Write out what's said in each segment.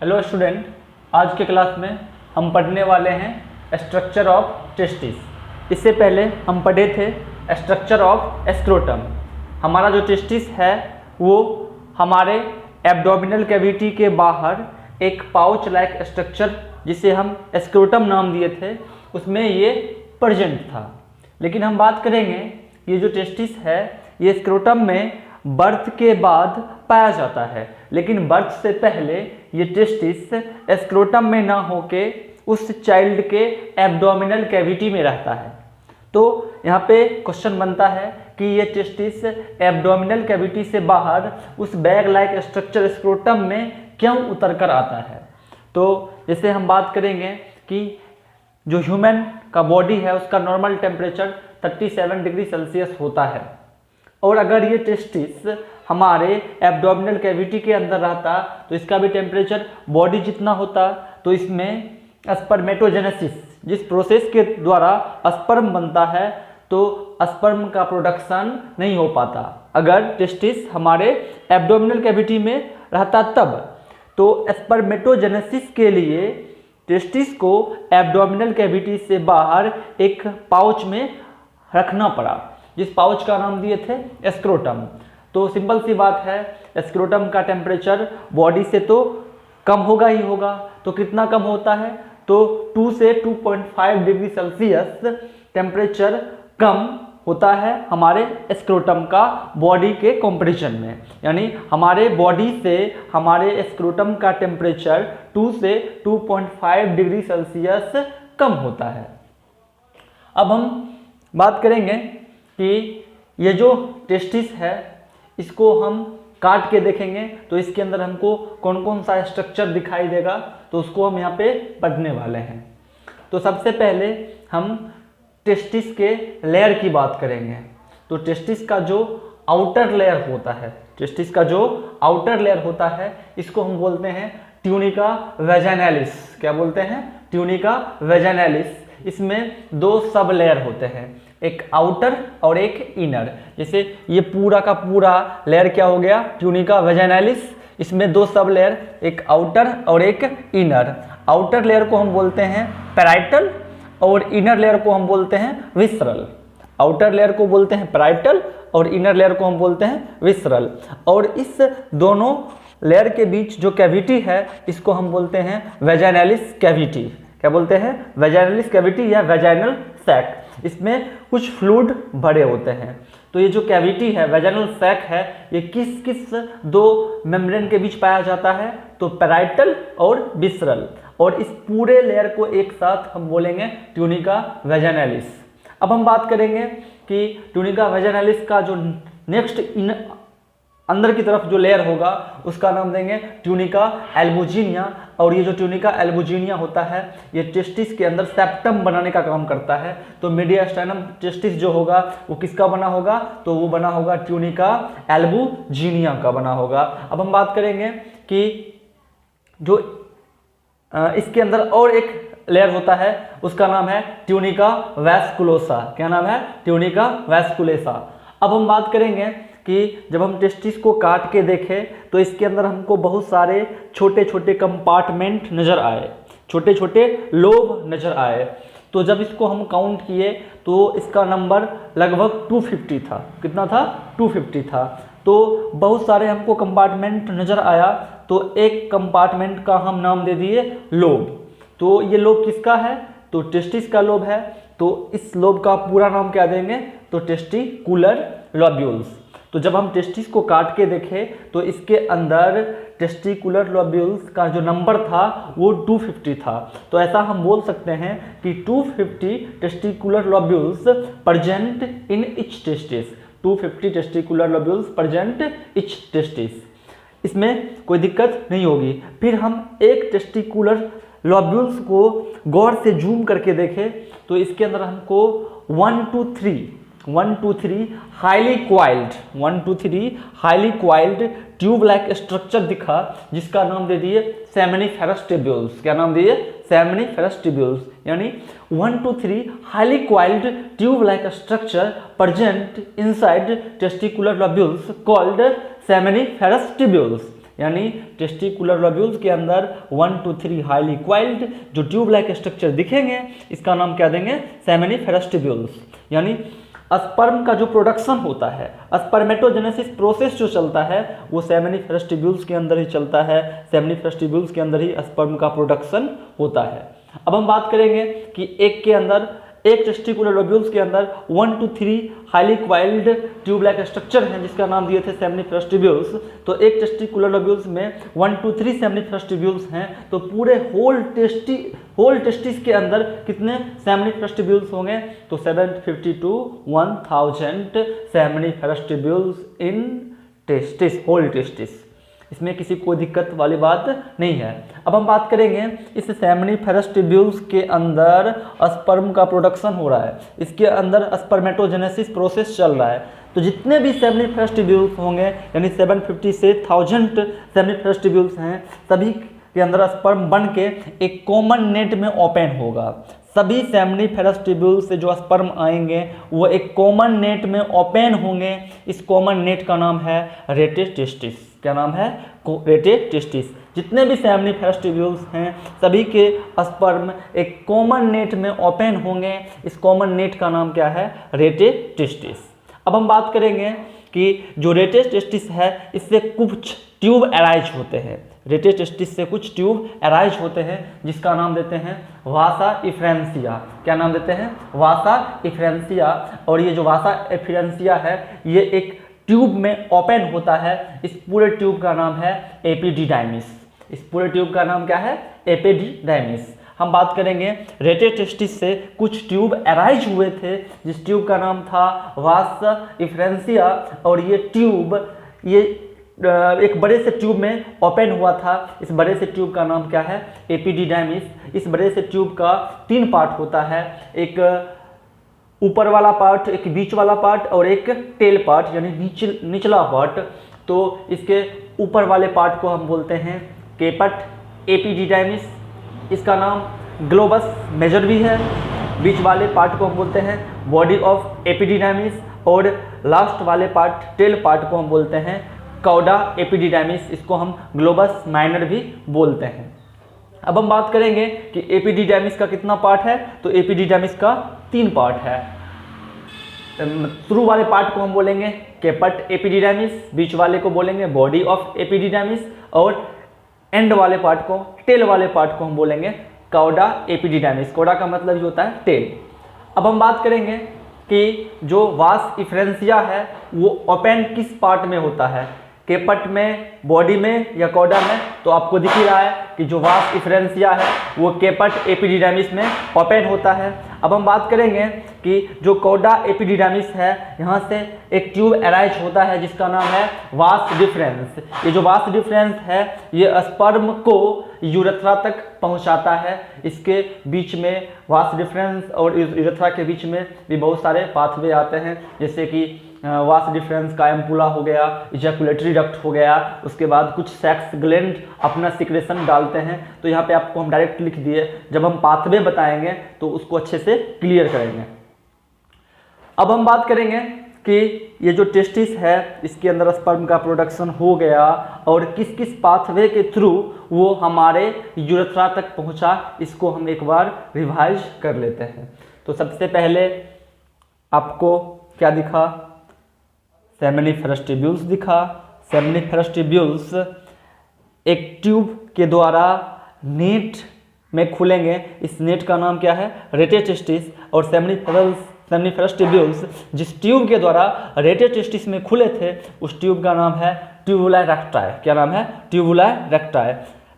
Hello student, आज के class में हम पढ़ने वाले हैं स्ट्रक्चर ऑफ टेस्टिस। इससे पहले हम पढ़े थे स्ट्रक्चर ऑफ स्क्रोटम। हमारा जो टेस्टिस है वो हमारे एब्डोमिनल कैविटी के बाहर एक पाउच लाइक स्ट्रक्चर जिसे हम स्क्रोटम नाम दिए थे उसमें ये प्रेजेंट था। लेकिन हम बात करेंगे ये जो टेस्टिस है ये स्क्रोटम में बर्थ के बाद पाया जाता है, लेकिन बर्थ से पहले ये टेस्टिस स्क्रोटम में ना होके उस चाइल्ड के एब्डोमिनल कैविटी में रहता है। तो यहाँ पे क्वेश्चन बनता है कि ये टेस्टिस एब्डोमिनल कैविटी से बाहर उस बैग लाइक स्ट्रक्चर स्क्रोटम में क्यों उतर कर आता है। तो जैसे हम बात करेंगे कि जो ह्यूमन का बॉडी है उसका नॉर्मल टेम्परेचर 37 डिग्री सेल्सियस होता है, और अगर ये टेस्टिस हमारे एब्डोमिनल कैविटी के अंदर रहता तो इसका भी टेम्परेचर बॉडी जितना होता। तो इसमें स्पर्मेटोजेनेसिस जिस प्रोसेस के द्वारा स्पर्म बनता है तो स्पर्म का प्रोडक्शन नहीं हो पाता अगर टेस्टिस हमारे एब्डोमिनल कैविटी में रहता तब। तो स्पर्मेटोजेनेसिस के लिए टेस्टिस को एब्डोमिनल कैविटी से बाहर एक पाउच में रखना पड़ा, जिस पाउच का नाम दिए थे स्क्रोटम। तो सिंपल सी बात है, स्क्रोटम का टेम्परेचर बॉडी से तो कम होगा ही होगा। तो कितना कम होता है? तो 2 से 2.5 डिग्री सेल्सियस टेम्परेचर कम होता है हमारे स्क्रोटम का बॉडी के कंपैरिजन में। यानी हमारे बॉडी से हमारे स्क्रोटम का टेम्परेचर 2 से 2.5 डिग्री सेल्सियस कम होता है। अब हम बात करेंगे कि ये जो टेस्टिस है इसको हम काट के देखेंगे तो इसके अंदर हमको कौन कौन सा स्ट्रक्चर दिखाई देगा, तो उसको हम यहाँ पे पढ़ने वाले हैं। तो सबसे पहले हम टेस्टिस के लेयर की बात करेंगे। तो टेस्टिस का जो आउटर लेयर होता है, टेस्टिस का जो आउटर लेयर होता है इसको हम बोलते हैं ट्यूनिका वेजाइनालिस। क्या बोलते हैं? ट्यूनिका वेजाइनालिस। इसमें 2 सब लेयर होते हैं, एक आउटर और एक इनर। जैसे ये पूरा का पूरा लेयर क्या हो गया? ट्यूनिका वेजाइनालिस। इसमें 2 सब लेयर, एक आउटर और एक इनर। आउटर लेयर को हम बोलते हैं पैराइटल और इनर लेयर को हम बोलते हैं विसरल। आउटर लेयर को बोलते हैं पैराइटल और इनर लेयर को हम बोलते हैं विसरल। और इस दोनों लेयर के बीच जो कैविटी है इसको हम बोलते हैं वेजाइनालिस कैविटी। क्या बोलते हैं? वेजाइनालिस कैविटी या वेजाइनल सैक। इसमें कुछ फ्लूइड भरे होते हैं। तो ये जो कैविटी है, वेजाइनल सैक है, ये किस किस 2 मेम्ब्रेन के बीच पाया जाता है? तो पैराइटल और विसरल। और इस पूरे लेयर को एक साथ हम बोलेंगे ट्यूनिका वेजाइनालिस। अब हम बात करेंगे कि ट्यूनिका वेजाइनालिस का जो नेक्स्ट अंदर की तरफ जो लेयर होगा उसका नाम देंगे ट्यूनिका एल्बुजिनिया। और ये जो ट्यूनिका एल्बुजिनिया होता है ये टेस्टिस के अंदर सेप्टम बनाने का काम करता है। तो मीडियास्टाइनम टेस्टिस जो होगा वो किसका बना होगा? तो वो बना होगा ट्यूनिका एल्बुजिनिया का बना होगा। अब हम बात करेंगे कि जो इसके अंदर और एक लेयर होता है उसका नाम है ट्यूनिका वैस्कुलोसा। क्या नाम है? Tunica vasculosa. अब हम बात करेंगे कि जब हम टेस्टिस को काट के देखें तो इसके अंदर हमको बहुत सारे छोटे छोटे कंपार्टमेंट नज़र आए, छोटे छोटे लोब नज़र आए। तो जब इसको हम काउंट किए तो इसका नंबर लगभग 250 था। कितना था? 250 था। तो बहुत सारे हमको कंपार्टमेंट नज़र आया, तो एक कंपार्टमेंट का हम नाम दे दिए लोब। तो ये लोब किसका है? तो टेस्टिस का लोब है। तो इस लोब का पूरा नाम क्या देंगे? तो टेस्टिकुलर लोब्यूल्स। तो जब हम टेस्टिस को काट के देखें तो इसके अंदर टेस्टिकुलर लोब्यूल्स का जो नंबर था वो 250 था। तो ऐसा हम बोल सकते हैं कि 250 testicular lobules present in each testis. 250 testicular lobules present each testis. इसमें कोई दिक्कत नहीं होगी। फिर हम एक टेस्टिकुलर लोब्यूल्स को गौर से जूम करके देखें तो इसके अंदर हमको 1 to 3 highly coiled tube like structure दिखा, जिसका नाम दे दिए सेमिनिफेरस ट्यूब्यूल्स। क्या नाम दिए? Seminiferous tubules. यानी 1 to 3 highly coiled tube like structure present inside testicular lobules called seminiferous tubules. यानी टेस्टिकुलर लोब्यूल्स के अंदर 1 to 3 हाईली क्वाइल्ड जो ट्यूब लाइक स्ट्रक्चर दिखेंगे, इसका नाम क्या देंगे, सेमिनिफेरस ट्यूब्यूल्स। यानी स्पर्म का जो प्रोडक्शन होता है, स्पर्मेटोजेनेसिस प्रोसेस जो चलता है, वो सेमिनिफेरस ट्यूब्यूल्स के अंदर ही चलता है। सेमिनिफेरस ट्यूब्यूल्स के अंदर ही स्पर्म का प्रोडक्शन होता है। अब हम बात करेंगे कि एक टेस्टिकुलर लोब्यूल्स के अंदर 1 to 3 highly coiled tube like structure हैं, जिसका नाम दिए थे सेमिनिफेरस ट्यूब्यूल्स। तो एक टेस्टिकुलर लोब्यूल्स में 1 to 3 सेमिनिफेरस ट्यूब्यूल्स हैं, तो पूरे होल टेस्टिस के अंदर कितने सेमिनिफेरस ट्यूब्यूल्स होंगे, तो 750 to 1000 seminiferous tubules in testis, whole testis. इसमें किसी कोई दिक्कत वाली बात नहीं है। अब हम बात करेंगे इस सेमिनिफेरस ट्यूब्यूल्स के अंदर स्पर्म का प्रोडक्शन हो रहा है, इसके अंदर स्पर्मेटोजेनेसिस प्रोसेस चल रहा है। तो जितने भी सेमिनिफेरस ट्यूब्यूल्स होंगे, यानी 750 से 1000 सेमिनिफेरस ट्यूब्यूल्स हैं, सभी के अंदर स्पर्म बन के एक कॉमन नेट में ओपन होगा। सभी सेमिनिफेरस ट्यूब्यूल से जो स्पर्म आएंगे वो एक कॉमन नेट में ओपन होंगे। इस कॉमन नेट का नाम है रेटेटेस्टिस। क्या नाम है, रेटेटेस्टिस। जितने भी सेमिनिफेरस ट्यूब्यूल्स हैं, सभी के स्पर्म एक कॉमन नेट में ओपन होंगे। इस कॉमन नेट का नाम क्या है, रेटेटेस्टिस। अब हम बात करेंगे कि जो रेटेटेस्टिस है, इससे कुछ ट्यूब अराइज होते हैं। रेटेटेस्टिस से कुछ ट्यूब अराइज होते हैं, जिसका नाम देते हैं वासा इफ्रेंसिया। क्या नाम देते हैं, वासा इफ्रेंसिया। और ये जो वासा इफ्रेंसिया है, ये एक ट्यूब में ओपन होता है। इस पूरे ट्यूब का नाम है एपिडिडाइमिस। इस पूरे ट्यूब का नाम क्या है, एपिडिडाइमिस। हम बात करेंगे रेटेटेस्टिस से कुछ ट्यूब अराइज हुए थे, जिस ट्यूब का नाम था वासा इफ्रेंसिया। और ये ट्यूब एक बड़े से ट्यूब में ओपन हुआ था। इस बड़े से ट्यूब का नाम क्या है, एपिडिडाइमिस। इस बड़े से ट्यूब का 3 पार्ट होता है, एक ऊपर वाला पार्ट, एक बीच वाला पार्ट और एक टेल पार्ट, यानी निचला पार्ट। तो इसके ऊपर वाले पार्ट को हम बोलते हैं केपट एपिडिडाइमिस। इसका नाम ग्लोबस मेजर भी है। बीच वाले पार्ट को हम बोलते हैं बॉडी ऑफ एपिडिडाइमिस और लास्ट वाले पार्ट, टेल पार्ट को हम बोलते हैं कौडा एपिडिडाइमिस। इसको हम ग्लोबस माइनर भी बोलते हैं। अब हम बात करेंगे कि एपिडिडाइमिस का कितना पार्ट है, तो एपिडिडाइमिस का 3 पार्ट है। शुरू वाले पार्ट को हम बोलेंगे केपट एपिडिडाइमिस, बीच वाले को बोलेंगे बॉडी ऑफ एपिडिडाइमिस और एंड वाले पार्ट को, टेल वाले पार्ट को हम बोलेंगे कौडा एपिडिडाइमिस। कौडा का मतलब ये होता है टेल। अब हम बात करेंगे कि जो वास इफ्रेंसिया है वो ओपन किस पार्ट में होता है, केपट में, बॉडी में या कौडा में। तो आपको दिख ही रहा है कि जो वास इफ्रेंसिया है वो केपट एपिडिडाइमिस में ओपन होता है। अब हम बात करेंगे कि जो कौडा एपिडिडाइमिस है, यहाँ से एक ट्यूब अराइज होता है जिसका नाम है वास डिफरेंस। ये जो वास डिफरेंस है, ये स्पर्म को यूरेथ्रा तक पहुँचाता है। इसके बीच में वास डिफरेंस और यूरेथ्रा के बीच में भी बहुत सारे पाथवे आते हैं, जैसे कि वास डिफरेंस का एम्पुला हो गया, इजैकुलेटरी डक्ट हो गया। उसके बाद कुछ सेक्स ग्लैंड अपना सिक्रेशन डालते हैं। तो यहाँ पे आपको हम डायरेक्ट लिख दिए, जब हम पाथवे बताएंगे तो उसको अच्छे से क्लियर करेंगे। अब हम बात करेंगे कि ये जो टेस्टिस है, इसके अंदर स्पर्म का प्रोडक्शन हो गया और किस किस पाथवे के थ्रू वो हमारे यूरेथ्रा तक पहुँचा, इसको हम एक बार रिवाइज कर लेते हैं। तो सबसे पहले आपको क्या दिखा, सेमिनिफेरस ट्यूब्यूल्स दिखा। सेमिनिफेरस ट्यूब्यूल्स एक ट्यूब के द्वारा नेट में खुलेंगे। इस नेट का नाम क्या है, रेटेटेस्टिस। और सेमिनिफेरस ट्यूब्यूल्स जिस ट्यूब के द्वारा रेटेटेस्टिस में खुले थे, उस ट्यूब का नाम है ट्यूबुला रेक्टाई। क्या नाम है, ट्यूबुला रेक्टाई।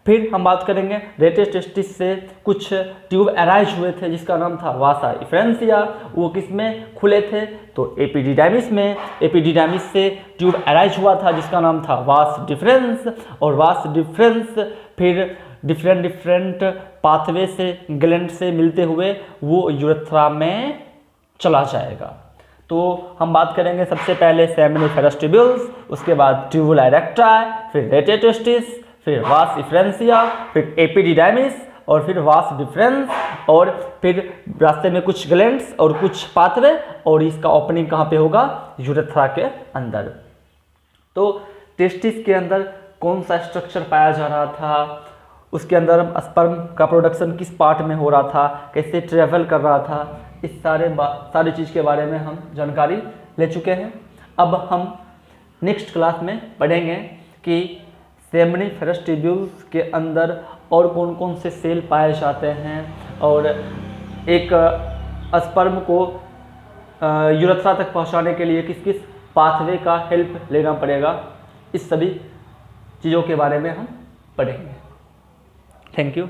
फिर हम बात करेंगे रेटेटेस्टिस से कुछ ट्यूब अराइज हुए थे, जिसका नाम था वासा इफ्रेंसिया। वो किस में खुले थे, तो एपिडिडाइमिस में। एपिडिडाइमिस से ट्यूब अराइज हुआ था जिसका नाम था वास डिफरेंस। और वास डिफरेंस फिर डिफरेंट पाथवे से, ग्लैंड से मिलते हुए वो यूरेथ्रा में चला जाएगा। तो हम बात करेंगे सबसे पहले सेमिनिफेरस ट्यूब्यूल्स, उसके बाद ट्यूबुला रेक्टाई, फिर रेटेटेस्टिस, फिर वास इफ्रेंसिया, फिर एपिडिडाइमिस और फिर वास डिफरेंस। और फिर रास्ते में कुछ ग्लैंड्स और कुछ पाथवे, और इसका ओपनिंग कहाँ पे होगा, यूरेथ्रा के अंदर। तो टेस्टिस के अंदर कौन सा स्ट्रक्चर पाया जा रहा था, उसके अंदर स्पर्म का प्रोडक्शन किस पार्ट में हो रहा था, कैसे ट्रेवल कर रहा था, इस सारी चीज़ के बारे में हम जानकारी ले चुके हैं। अब हम नेक्स्ट क्लास में पढ़ेंगे कि सेमनीफेरस ट्यूब्यूल्स के अंदर और कौन कौन से सेल पाए जाते हैं और एक स्पर्म को यूरेथ्रा तक पहुंचाने के लिए किस किस पाथवे का हेल्प लेना पड़ेगा। इस सभी चीज़ों के बारे में हम पढ़ेंगे। Thank you.